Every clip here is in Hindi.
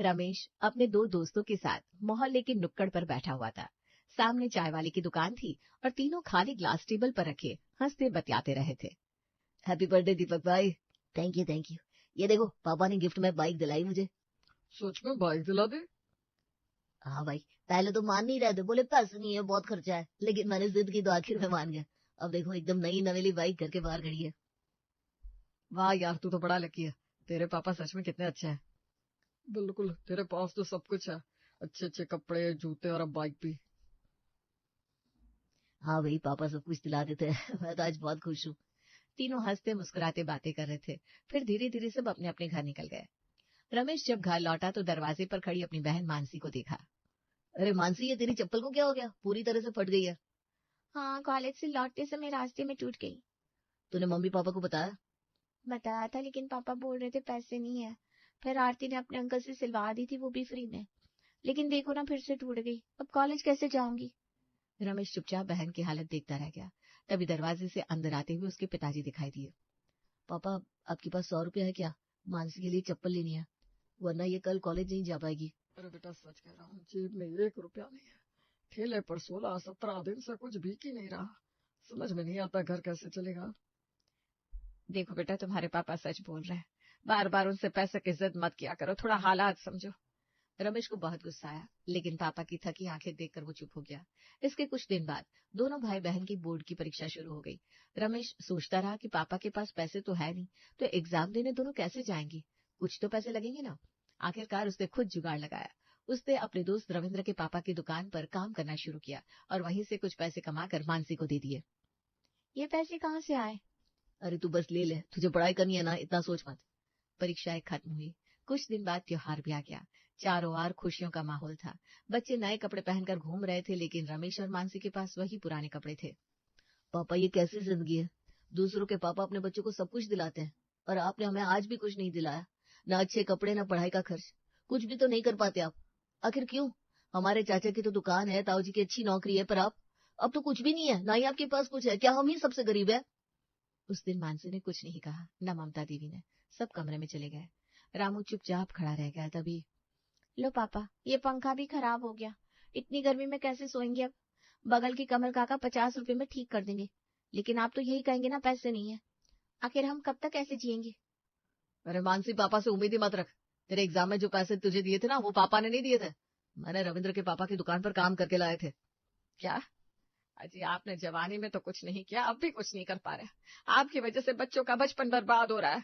रमेश अपने दो दोस्तों के साथ मोहल्ले के नुक्कड़ पर बैठा हुआ था। सामने चाय वाले की दुकान थी और तीनों खाली ग्लास टेबल पर रखे हंसते बतियाते रहे थे। हैप्पी बर्थडे दीपक भाई। Thank you. ये देखो पापा ने गिफ्ट में बाइक दिलाई मुझे। सच में बाइक दिला दे? हाँ भाई, पहले तो मान नहीं रहे थे, बोले पैसे नहीं है, बहुत खर्चा है, लेकिन मैंने जिद की तो आखिर में मान गया। अब देखो एकदम नई नवेली बाइक घर के बाहर खड़ी है। वाह यार, तू तो बड़ा लकी है। तेरे पापा सच में कितने अच्छे हैं। बिल्कुल, तेरे पास तो सब कुछ है, अच्छे अच्छे कपड़े, जूते और अब बाइक भी। हाँ भाई, पापा सब कुछ दिला देते हैं। मैं तो आज बहुत खुश हूँ। तीनों हंसते मुस्कुराते बातें कर रहे थे। फिर धीरे धीरे सब अपने अपने घर निकल गए। रमेश जब घर लौटा तो दरवाजे पर खड़ी अपनी बहन मानसी को देखा। अरे मानसी, ये तेरी चप्पल को क्या हो गया? पूरी तरह से फट गई है। हाँ, कॉलेज से लौटते समय रास्ते में टूट गई। तूने मम्मी पापा को बताया? बताया था, लेकिन पापा बोल रहे थे पैसे नहीं है। फिर आरती ने अपने अंकल से सिलवा दी थी, वो भी फ्री में। लेकिन देखो ना, फिर से टूट गई। अब कॉलेज कैसे जाऊंगी? रमेश चुपचाप बहन की हालत देखता रह गया। तभी दरवाजे से अंदर आते हुए उसके पिताजी दिखाई दिए। पापा, आपके पास 100 रुपया है क्या? मानसी के लिए चप्पल लेनी है, वरना ये कल कॉलेज नहीं जा पाएगी। अरे बेटा, सच कह रहा हूँ, जेब में 1 रुपया नहीं है। ठेले पर 16-17 दिन से कुछ बिक ही नहीं रहा। समझ में नहीं आता घर कैसे चलेगा। देखो बेटा, तुम्हारे पापा सच बोल रहे हैं। बार बार उनसे पैसे की जिद मत किया करो, थोड़ा हालात समझो। रमेश को बहुत गुस्सा आया, लेकिन पापा की थकी आंखें देखकर वो चुप हो गया। इसके कुछ दिन बाद दोनों भाई बहन की बोर्ड की परीक्षा शुरू हो गई। रमेश सोचता रहा कि पापा के पास पैसे तो है नहीं, तो एग्जाम देने दोनों कैसे जाएंगे? कुछ तो पैसे लगेंगे ना। आखिरकार उसने खुद जुगाड़ लगाया। उसने अपने दोस्त रविंद्र के पापा की दुकान पर काम करना शुरू किया और वहीं से कुछ पैसे कमाकर मानसी को दे दिए। ये पैसे कहाँ से आए? अरे तू बस ले ले, तुझे पढ़ाई करनी है ना, इतना सोच मत। परीक्षाएं खत्म हुई। कुछ दिन बाद त्योहार भी आ गया। चारों ओर खुशियों का माहौल था। बच्चे नए कपड़े पहनकर घूम रहे थे, लेकिन रमेश और मानसी के पास वही पुराने कपड़े थे। पापा, ये कैसी जिंदगी है? दूसरों के पापा अपने बच्चों को सब कुछ दिलाते हैं, और आपने हमें आज भी कुछ नहीं दिलाया। ना अच्छे कपड़े, ना पढ़ाई का खर्च, कुछ भी तो नहीं कर पाते आप। आखिर क्यों? हमारे चाचा की तो दुकान है, ताऊ जी की अच्छी नौकरी है, पर आप? अब तो कुछ भी नहीं है, ना ही आपके पास कुछ है। क्या हम ही सबसे गरीब है? उस दिन मानसी ने कुछ नहीं कहा, न ममता देवी ने। सब कमरे में चले गए। रामू चुपचाप खड़ा रह गया। तभी, लो पापा, ये पंखा भी खराब हो गया। इतनी गर्मी में कैसे सोएंगे अब? बगल की कमल काका 50 रुपए में ठीक कर देंगे। लेकिन आप तो यही कहेंगे ना, पैसे नहीं है। आखिर हम कब तक ऐसे जिएंगे? अरे मानसी, पापा से उम्मीद ही मत रख। तेरे एग्जाम में जो पैसे तुझे दिए थे ना, वो पापा ने नहीं दिए थे, मैंने रविंद्र के पापा की दुकान पर काम करके लाए थे। क्या? अजी, आपने जवानी में तो कुछ नहीं किया, अब भी कुछ नहीं कर पा रहे। आपकी वजह से बच्चों का बचपन बर्बाद हो रहा है।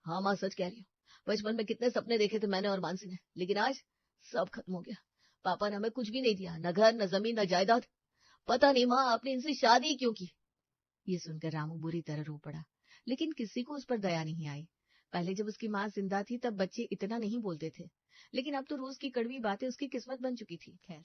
हाँ माँ, सच कह रही हूँ। बचपन में कितने सपने देखे थे मैंने और मानसी ने, लेकिन आज सब खत्म हो गया। पापा ने हमें कुछ भी नहीं दिया, न घर, न जमीन, न जायदाद। पता नहीं माँ, आपने इनसे शादी क्यों की? ये सुनकर रामू बुरी तरह रो पड़ा, लेकिन किसी को उस पर दया नहीं आई। पहले जब उसकी माँ जिंदा थी तब बच्चे इतना नहीं बोलते थे, लेकिन अब तो रोज की कड़वी बातें उसकी किस्मत बन चुकी थी। खैर,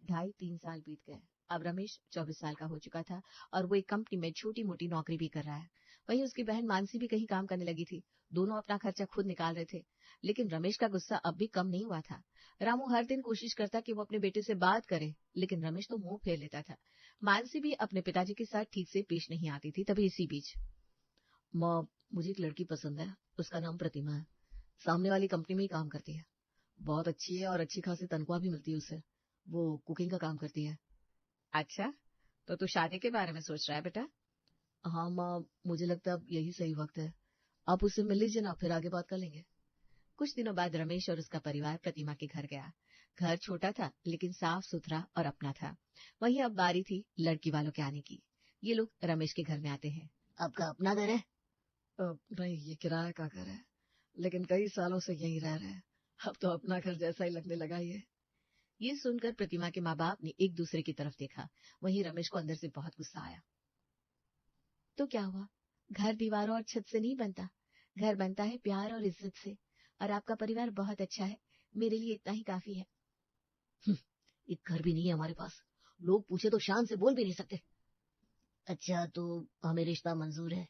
2.5-3 साल बीत गए। अब रमेश 24 साल का हो चुका था और वो एक कंपनी में छोटी मोटी नौकरी भी कर रहा है। वहीं उसकी बहन मानसी भी कहीं काम करने लगी थी। दोनों अपना खर्चा खुद निकाल रहे थे, लेकिन रमेश का गुस्सा अब भी कम नहीं हुआ था। रामू हर दिन कोशिश करता कि वो अपने बेटे से बात करे, लेकिन रमेश तो मुंह फेर लेता था। मानसी भी अपने पिताजी के साथ ठीक से पेश नहीं आती थी। तभी इसी बीच, माँ, मुझे एक लड़की पसंद है, उसका नाम प्रतिमा है, सामने वाली कंपनी में ही काम करती है, बहुत अच्छी है और अच्छी खासी तनख्वाह भी मिलती है उससे। वो कुकिंग का काम करती है। अच्छा, तो तू शादी के बारे में सोच रहा है बेटा? हाँ माँ, मुझे लगता है अब यही सही वक्त है। आप उससे मिल लीजिए ना, फिर आगे बात कर लेंगे। कुछ दिनों बाद रमेश और उसका परिवार प्रतिमा के घर गया। घर छोटा था, लेकिन साफ सुथरा और अपना था। वहीं अब बारी थी लड़की वालों के आने की। ये लोग रमेश के घर में आते हैं। आपका अपना घर है? नहीं, ये किराए का घर है, लेकिन कई सालों से यहीं रह रहे हैं। अब तो अपना घर जैसा ही लगने लगा ये सुनकर प्रतिमा के माँ बाप ने एक दूसरे की तरफ देखा। वहीं रमेश को अंदर से बहुत गुस्सा आया। तो क्या हुआ? घर दीवारों और छत से नहीं बनता, घर बनता है प्यार और इज्जत से। और आपका परिवार बहुत अच्छा है, मेरे लिए इतना ही काफी है। एक घर भी नहीं है हमारे पास, लोग पूछे तो शान से बोल भी नहीं सकते। अच्छा, तो हमें रिश्ता मंजूर है।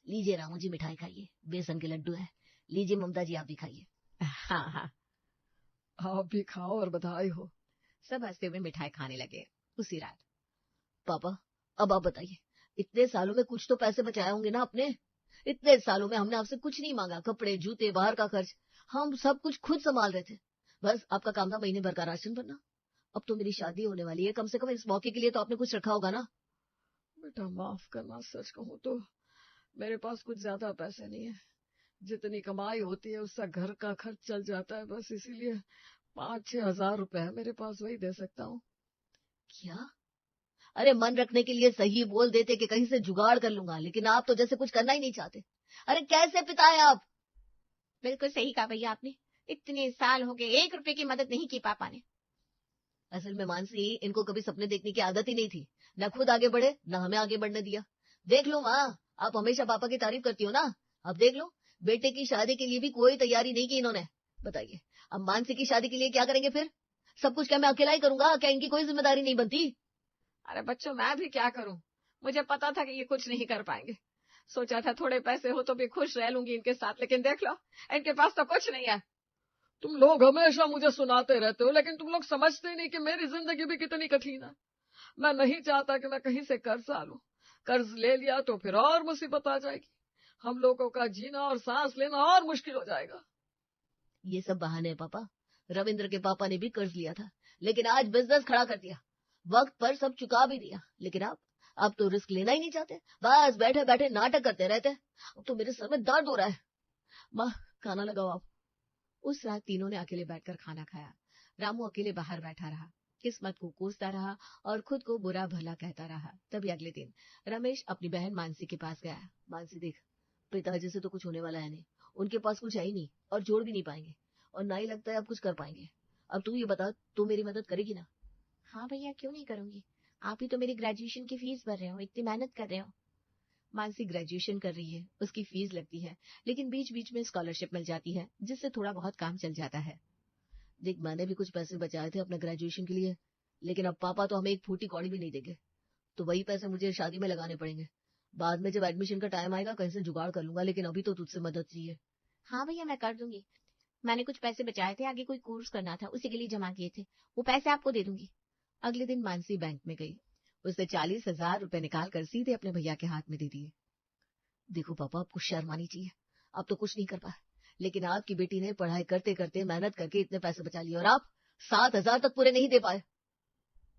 लीजिए रामू जी, मिठाई खाइए, बेसन के लड्डू है। लीजिए ममता जी, आप भी खाइए। हाँ हाँ, आप भी खाओ और बधाई हो। सब हंसते हुए मिठाई खाने लगे। उसी रात, पापा, अब आप बताइए, इतने सालों में कुछ तो पैसे बचाए होंगे ना अपने? इतने सालों में हमने आपसे कुछ नहीं मांगा, कपड़े, जूते, बाहर का खर्च, हम सब कुछ खुद संभाल रहे थे। बस आपका काम था महीने भर का राशन भरना। अब तो मेरी शादी होने वाली है, कम से कम इस मौके के लिए तो आपने कुछ रखा होगा ना। बेटा माफ करना, सच कहूँ तो मेरे पास कुछ ज्यादा पैसे नहीं है। जितनी कमाई होती है उससे घर का खर्च चल जाता है, बस इसीलिए 5-6 हजार रुपए है मेरे पास, वही दे सकता हूँ। क्या? अरे मन रखने के लिए सही बोल देते कि कहीं से जुगाड़ कर लूंगा, लेकिन आप तो जैसे कुछ करना ही नहीं चाहते। अरे कैसे पिता है आप? बिल्कुल सही कहा भैया आपने। इतने साल हो गए 1 रुपए की मदद नहीं की पापा ने। असल में मानसी, इनको कभी सपने देखने की आदत ही नहीं थी। न खुद आगे बढ़े, न हमें आगे बढ़ने दिया। देख लो माँ, आप हमेशा पापा की तारीफ करती हो ना, अब देख लो बेटे की शादी के लिए भी कोई तैयारी नहीं की इन्होंने। बताइए अब मानसी की शादी के लिए क्या करेंगे फिर? सब कुछ क्या मैं अकेला ही करूंगा? क्या इनकी कोई जिम्मेदारी नहीं बनती? अरे बच्चों, मैं भी क्या करूं, मुझे पता था कि ये कुछ नहीं कर पाएंगे। सोचा था थोड़े पैसे हो तो भी खुश रह लूंगी इनके साथ, लेकिन देख लो इनके पास तो कुछ नहीं है। तुम लोग हमेशा मुझे सुनाते रहते हो, लेकिन तुम लोग समझते नहीं कि मेरी जिंदगी भी कितनी कठिन है। मैं नहीं चाहता कि मैं कहीं से कर्ज लूं। कर्ज ले लिया तो फिर और मुसीबत आ जाएगी। हम लोगों का जीना और सांस लेना और मुश्किल हो जाएगा। ये सब बहाने हैं पापा। रविंद्र के पापा ने भी कर्ज लिया था, लेकिन आज बिजनेस खड़ा कर दिया, वक्त पर सब चुका भी दिया। लेकिन आप तो रिस्क लेना ही नहीं चाहते, बस बैठे बैठे नाटक करते रहते। अब तो मेरे सर में दर्द हो रहा है। माँ, खाना लगाओ आप। उस रात तीनों ने अकेले बैठकर खाना खाया। रामू अकेले बाहर बैठा रहा, किस्मत को कोसता रहा और खुद को बुरा भला कहता रहा। तभी अगले दिन रमेश अपनी बहन मानसी के पास गया। मानसी देख, पिताजी से तो कुछ होने वाला है नहीं, उनके पास कुछ है ही नहीं और जोड़ भी नहीं पाएंगे, और ना ही लगता है अब कुछ कर पाएंगे। अब तू ये बता, तू मेरी मदद करेगी ना? हाँ भैया, क्यों नहीं करूंगी। आप ही तो मेरी ग्रेजुएशन की फीस भर रहे हो, इतनी मेहनत कर रहे हो। मानसी ग्रेजुएशन कर रही है, उसकी फीस लगती है, लेकिन बीच बीच में स्कॉलरशिप मिल जाती है, जिससे थोड़ा बहुत काम चल जाता है। देख, मैंने भी कुछ पैसे बचाए थे अपने ग्रेजुएशन के लिए, लेकिन अब पापा तो हमें एक फूटी कौड़ी भी नहीं देंगे, तो वही पैसे मुझे शादी में लगाने पड़ेंगे। बाद में जब एडमिशन का टाइम आएगा कहीं से जुगाड़ कर लूंगा, लेकिन अभी तो तुझसे मदद चाहिए। हाँ भैया, मैं कर दूंगी। मैंने कुछ पैसे बचाए थे, आगे कोई कोर्स करना था, उसी के लिए जमा किए थे, वो पैसे आपको दे दूंगी। अगले दिन मानसी बैंक में गई। उसने 40,000 रुपए निकाल कर सीधे अपने भैया के हाथ में दे दिए। देखो पापा, आपको शर्म आनी चाहिए, आप तो कुछ नहीं कर पाए, लेकिन आपकी बेटी ने पढ़ाई करते करते मेहनत करके इतने पैसे बचा लिए, और आप 7,000 तक पूरे नहीं दे पाए।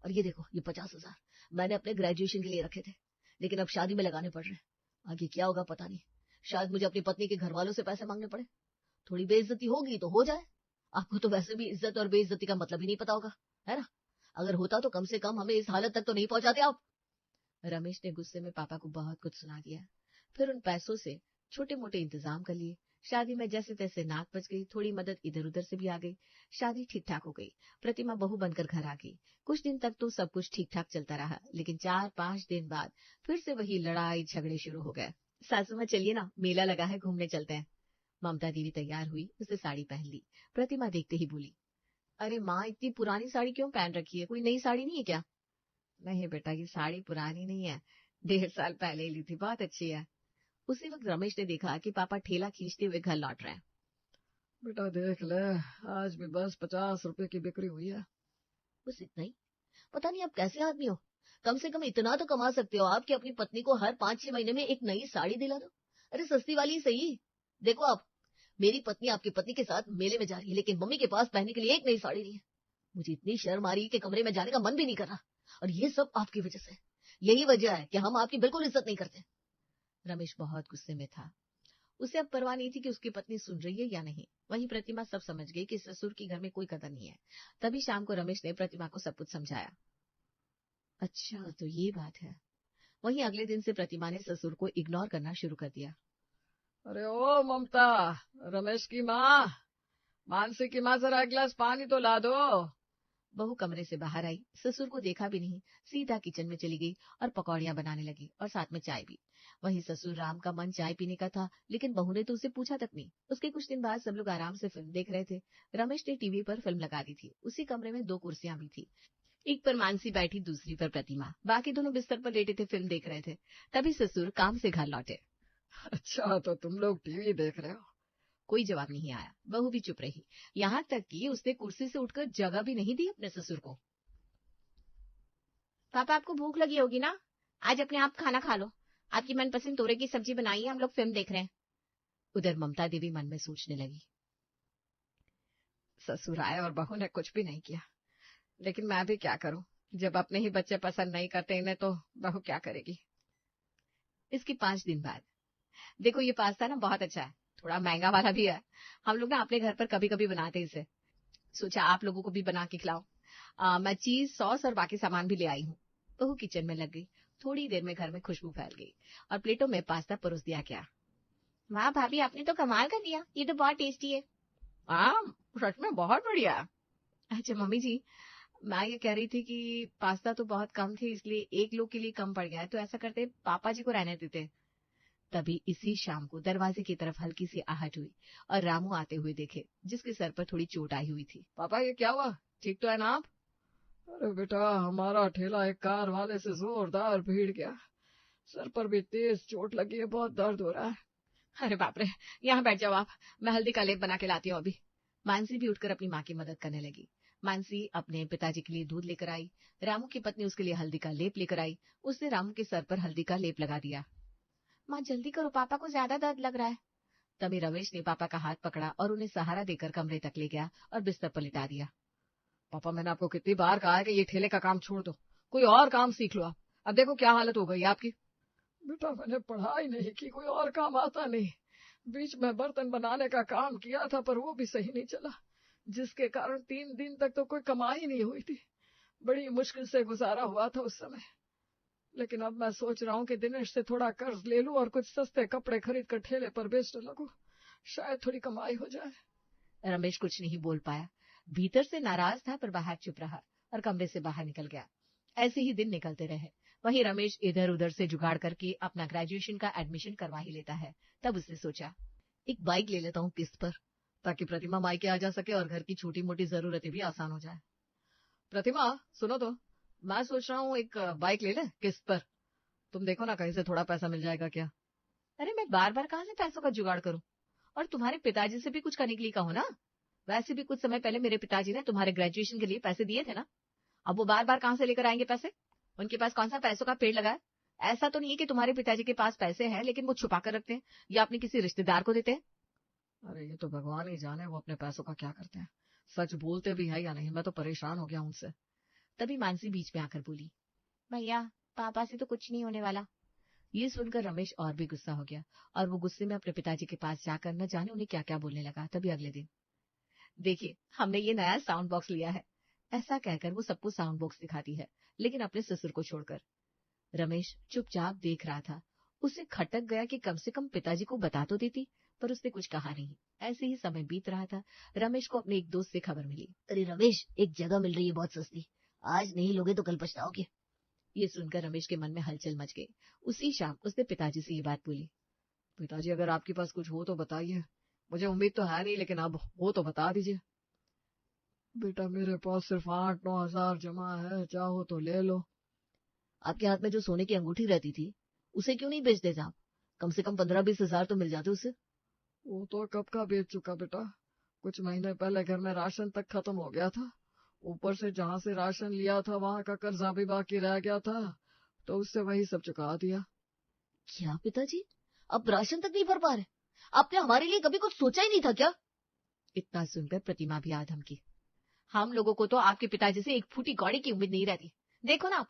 और ये देखो, ये 50,000 मैंने अपने ग्रेजुएशन के लिए रखे थे, लेकिन अब शादी में लगाने पड़ रहे हैं। आगे क्या होगा पता नहीं, शायद मुझे अपनी पत्नी के घर वालों से पैसे मांगने पड़े। थोड़ी बेइज्जती होगी तो हो जाए। आपको तो वैसे भी इज्जत और बेइज्जती का मतलब ही नहीं पता होगा, है ना? अगर होता तो कम से कम हमें इस हालत तक तो नहीं पहुंचाते आप। रमेश ने गुस्से में पापा को बहुत कुछ सुना दिया। फिर उन पैसों से छोटे मोटे इंतजाम कर लिए। शादी में जैसे तैसे नाक बच गई, थोड़ी मदद इधर उधर से भी आ गई। शादी ठीक ठाक हो गई। प्रतिमा बहू बनकर घर आ गई। कुछ दिन तक तो सब कुछ ठीक ठाक चलता रहा, लेकिन 4-5 दिन बाद फिर से वही लड़ाई झगड़े शुरू हो गए। सासू माँ, चलिए ना, मेला लगा है, घूमने चलते हैं। ममता देवी तैयार हुई, उसने साड़ी पहन ली। प्रतिमा देखते ही बोली, अरे माँ, इतनी पुरानी साड़ी क्यों पहन रखी है? कोई नई साड़ी नहीं है क्या? नहीं बेटा, ये साड़ी पुरानी नहीं है, 1.5 साल पहले ही ली थी, बहुत अच्छी है। उसी वक्त रमेश ने देखा कि पापा ठेला खींचते हुए घर लौट रहे हैं। बेटा देख ले, आज भी बस 50 रुपए की बिक्री हुई है। बस इतना ही? पता नहीं आप कैसे आदमी हो, कम से कम इतना तो कमा सकते हो आप कि अपनी पत्नी को हर 5-6 महीने में एक नई साड़ी दिला दो। अरे सस्ती वाली सही। देखो आप, मेरी पत्नी आपकी पत्नी के साथ मेले में जा रही है, लेकिन मम्मी के पास पहनने के लिए एक नई साड़ी नहीं है। मुझे इतनी शर्म आ रही है कि कमरे में जाने का मन भी नहीं कर रहा, और ये सब आपकी वजह से। यही वजह है कि हम आपकी बिल्कुल इज्जत नहीं करते। रमेश बहुत गुस्से में था। उसे अब परवाह नहीं थी कि उसकी पत्नी सुन रही है या नहीं। वहीं प्रतिमा सब समझ गई कि ससुर की घर में कोई कदर नहीं है। तभी शाम को रमेश ने प्रतिमा को सब कुछ समझाया। अच्छा, तो ये बात है। वहीं अगले दिन से प्रतिमा ने ससुर को इग्नोर करना शुरू कर दिया। अरे ओ ममता, रमेश की माँ, मानसी की माँ, जरा एक गिलास पानी तो ला दो। बहू कमरे से बाहर आई, ससुर को देखा भी नहीं, सीधा किचन में चली गई और पकौड़ियां बनाने लगी, और साथ में चाय भी। वहीं ससुर राम का मन चाय पीने का था, लेकिन बहू ने तो उसे पूछा तक नहीं। उसके कुछ दिन बाद सब लोग आराम से फिल्म देख रहे थे। रमेश ने टीवी पर फिल्म लगा दी थी। उसी कमरे में 2 कुर्सियां भी थी, एक पर मानसी बैठी, दूसरी पर प्रतिमा। बाकी दोनों बिस्तर पर लेटे थे, फिल्म देख रहे थे। तभी ससुर काम से घर लौटे। अच्छा, तो तुम लोग टीवी देख रहे हो? कोई जवाब नहीं आया। बहू भी चुप रही, यहाँ तक कि उसने कुर्सी से उठकर जगह भी नहीं दी अपने ससुर को। पापा, आपको भूख लगी होगी ना, आज अपने आप खाना खा लो। आपकी मनपसंद तोरे की सब्जी बनाई है, हम लोग फिल्म देख रहे हैं। उधर ममता देवी मन में सोचने लगी, ससुर आए और बहू ने कुछ भी नहीं किया, लेकिन मैं भी क्या करूं, जब अपने ही बच्चे पसंद नहीं करते इन्हें तो बहू क्या करेगी। इसके 5 दिन बाद, देखो ये पास्ता ना बहुत अच्छा है, थोड़ा महंगा वाला भी है। हम लोग ना अपने घर पर कभी कभी बनाते हैं इसे, सोचा आप लोगों को भी बना के खिलाओ। मैं चीज, सॉस और बाकी सामान भी ले आई हूँ। बहू किचन में लग गई। थोड़ी देर में घर में खुशबू फैल गई और प्लेटों में पास्ता परोस दिया गया। वाह भाभी, आपने तो कमाल कर दिया, ये तो बहुत टेस्टी है। हाँ, सच में बहुत बढ़िया। अच्छा मम्मी जी, मैं ये कह रही थी कि पास्ता तो बहुत कम थी, इसलिए एक लोग के लिए कम पड़ गया है, तो ऐसा करते पापा जी को रहने देते। तभी इसी शाम को दरवाजे की तरफ हल्की सी आहट हुई और रामू आते हुए देखे, जिसके सर पर थोड़ी चोट आई हुई थी। पापा ये क्या हुआ, ठीक तो है ना आप? अरे बेटा, हमारा ठेला एक कार वाले से जोरदार भीड़ गया, सर पर भी तेज चोट लगी है, बहुत दर्द हो रहा है। अरे बाप रे, यहाँ बैठ जाओ आप, मैं हल्दी का लेप बना के लाती हूँ अभी। मानसी भी उठकर अपनी माँ की मदद करने लगी। मानसी अपने पिताजी के लिए दूध लेकर आई, रामू की पत्नी उसके लिए हल्दी का लेप लेकर आई। उसने रामू के सर पर हल्दी का लेप लगा दिया। माँ जल्दी करो, पापा को ज्यादा दर्द लग रहा है। तभी रमेश ने पापा का हाथ पकड़ा और उन्हें सहारा देकर कमरे तक ले गया और बिस्तर पर लिटा दिया। पापा मैंने आपको कितनी बार कहा है कि ये ठेले का काम छोड़ दो, कोई और काम सीख लो आप। अब देखो क्या हालत हो गई आपकी। बेटा मैंने पढ़ाई नहीं की, कोई और काम आता नहीं। बीच में बर्तन बनाने का काम किया था पर वो भी सही नहीं चला, जिसके कारण 3 दिन तक तो कोई कमाई नहीं हुई थी। बड़ी मुश्किल से गुजारा हुआ था उस समय। लेकिन अब मैं सोच रहा हूँ कि दिनेश से थोड़ा कर्ज ले लूं और कुछ सस्ते कपड़े खरीद कर ठेले पर बेचने लगूं, शायद थोड़ी कमाई हो जाए। रमेश कुछ नहीं बोल पाया। भीतर से नाराज था पर बाहर चुप रहा और कमरे से बाहर निकल गया। ऐसे ही दिन निकलते रहे। वहीं रमेश इधर उधर से जुगाड़ करके अपना ग्रेजुएशन का एडमिशन करवा ही लेता है। तब उसने सोचा, एक बाइक ले लेता हूँ किस्त पर, ताकि प्रतिमा मायके आ जा सके और घर की छोटी मोटी जरूरतें भी आसान हो जाए। प्रतिमा सुनो तो, मैं सोच रहा हूँ एक बाइक ले ले किस्त पर। तुम देखो ना कहीं से थोड़ा पैसा मिल जाएगा क्या। अरे मैं बार बार कहाँ से पैसों का जुगाड़ करूं, और तुम्हारे पिताजी से भी कुछ करने के लिए कहो ना। वैसे भी कुछ समय पहले मेरे पिताजी ने तुम्हारे ग्रेजुएशन के लिए पैसे दिए थे ना, अब वो बार बार कहाँ से लेकर आएंगे पैसे। उनके पास कौन सा पैसों का पेड़ लगा है। ऐसा तो नहीं है कि तुम्हारे पिताजी के पास पैसे हैं लेकिन वो छुपा कर रखते हैं या अपने किसी रिश्तेदार को देते हैं। अरे ये तो भगवान ही जाने वो अपने पैसों का क्या करते हैं, सच बोलते भी है या नहीं, मैं तो परेशान हो गया उनसे। तभी मानसी बीच में आकर बोली, भैया पापा से तो कुछ नहीं होने वाला। ये सुनकर रमेश और भी गुस्सा हो गया और वो गुस्से में अपने पिताजी के पास जाकर न जाने उन्हें क्या क्या बोलने लगा। तभी अगले दिन, देखिए हमने ये नया साउंड बॉक्स लिया है, ऐसा कहकर वो सबको साउंड बॉक्स दिखाती है, लेकिन अपने ससुर को छोड़कर। रमेश चुपचाप देख रहा था। उसे खटक गया कि कम से कम पिताजी को बता तो देती, पर उसने कुछ कहा नहीं। ऐसे ही समय बीत रहा था। रमेश को अपने एक दोस्त से खबर मिली। अरे रमेश, एक जगह मिल रही है बहुत सस्ती, आज नहीं लोगे तो कल पछताओगे। ये सुनकर रमेश के मन में हलचल मच गई। उसी शाम उसने पिताजी से ये बात बोली। पिताजी अगर आपके पास कुछ हो तो बताइए, मुझे उम्मीद तो है नहीं लेकिन अब हो तो बता दीजिए। बेटा मेरे पास सिर्फ 8-9 हजार जमा है, चाहो तो ले लो। आपके हाथ में जो सोने की अंगूठी रहती थी उसे क्यों नहीं बेच देते आप, कम से कम 15-20 हजार तो मिल जाते उससे। वो तो कब का बेच चुका बेटा, कुछ महीने पहले घर में राशन तक खत्म हो गया था। ऊपर से जहाँ से राशन लिया था वहाँ का कर्जा भी बाकी रह गया था, तो उससे वही सब चुका दिया। क्या पिताजी, अब राशन तक नहीं भर पा रहे? आपने हमारे लिए कभी कुछ सोचा ही नहीं था क्या? इतना सुनकर प्रतिमा भी आधम की। हम लोगों को तो आपके पिताजी से एक फूटी कौड़ी की उम्मीद नहीं रहती। देखो ना आप,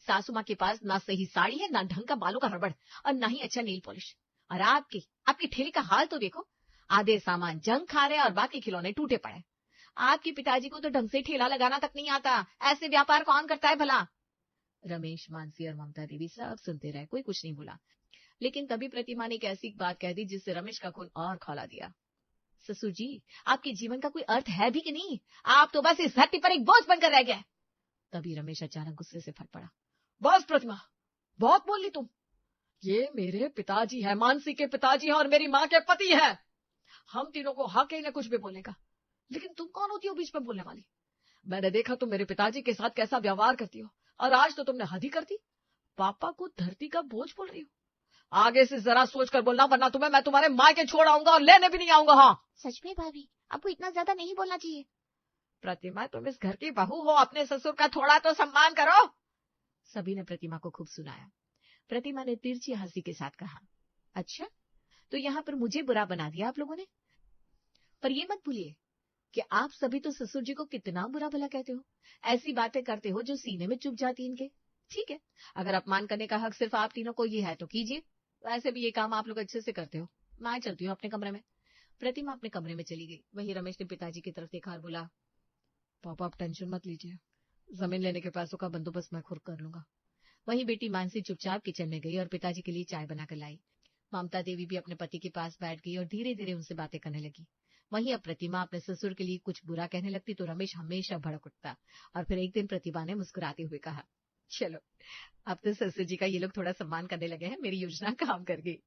सासू माँ के पास ना सही साड़ी है, ना ढंग का बालों का रबड़ और ना ही अच्छा नेल पॉलिश। और आपके ठेले का हाल तो देखो, आधे सामान जंग खा रहे और बाकी खिलौने टूटे पड़े। आपके पिताजी को तो ढंग से ठेला लगाना तक नहीं आता, ऐसे व्यापार कौन करता है भला। रमेश, मानसी और ममता देवी सब सुनते रहे, कोई कुछ नहीं बोला। लेकिन तभी प्रतिमा ने एक ऐसी बात कह दी जिससे रमेश का खून और खौला दिया। ससुर जी, आपके जीवन का कोई अर्थ है भी कि नहीं? आप तो बस इस धरती पर एक बोझ बनकर रह गए। तभी रमेश अचानक गुस्से से फट पड़ा। बस प्रतिमा, बहुत बोल ली तुम। ये मेरे पिताजी है, मानसी के पिताजी है और मेरी माँ के पति है। हम तीनों को हक है इन्हें कुछ भी बोलने का, लेकिन तुम कौन होती हो बीच में बोलने वाली। मैंने देखा तुम मेरे पिताजी के साथ कैसा व्यवहार करती हो, और आज तो तुमने हद ही कर दी। पापा को धरती का बोझ बोल रही हो। आगे से जरा सोच कर बोलना, वरना तुम्हें मैं तुम्हारे माँ के छोड़ आऊंगा और लेने भी नहीं आऊंगा। हाँ सच में भाभी, आपको इतना ज्यादा नहीं बोलना चाहिए। प्रतिमा, तुम इस घर की बहू हो, अपने ससुर का थोड़ा तो सम्मान करो। सभी ने प्रतिमा को खूब सुनाया। प्रतिमा ने तिरछी हंसी के साथ कहा, अच्छा तो यहाँ पर मुझे बुरा बना दिया आप लोगों ने। पर ये मत भूलिए, कि आप सभी तो ससुर जी को कितना बुरा भला कहते हो, ऐसी बातें करते हो जो सीने में चुभ जाती इनके। ठीक है, अगर अपमान करने का हक सिर्फ आप तीनों को ये है तो कीजिए, वैसे भी ये काम आप लोग अच्छे से करते हो। मैं चलती हूँ अपने कमरे में। प्रतिमा अपने कमरे में चली गई। वहीं रमेश ने पिताजी की तरफ देखा और बोला, पापा आप टेंशन मत लीजिए, जमीन लेने के पैसों का बंदोबस्त मैं खुद कर लूंगा। वहीं बेटी मानसी चुपचाप किचन में गई और पिताजी के लिए चाय बनाकर लाई। ममता देवी भी अपने पति के पास बैठ गई और धीरे धीरे उनसे बातें करने लगी। वहीं अब प्रतिमा अपने ससुर के लिए कुछ बुरा कहने लगती तो रमेश हमेशा भड़क उठता। और फिर एक दिन प्रतिभा ने मुस्कुराते हुए कहा, चलो अब तो ससुर जी का ये लोग थोड़ा सम्मान करने लगे हैं, मेरी योजना काम कर गई।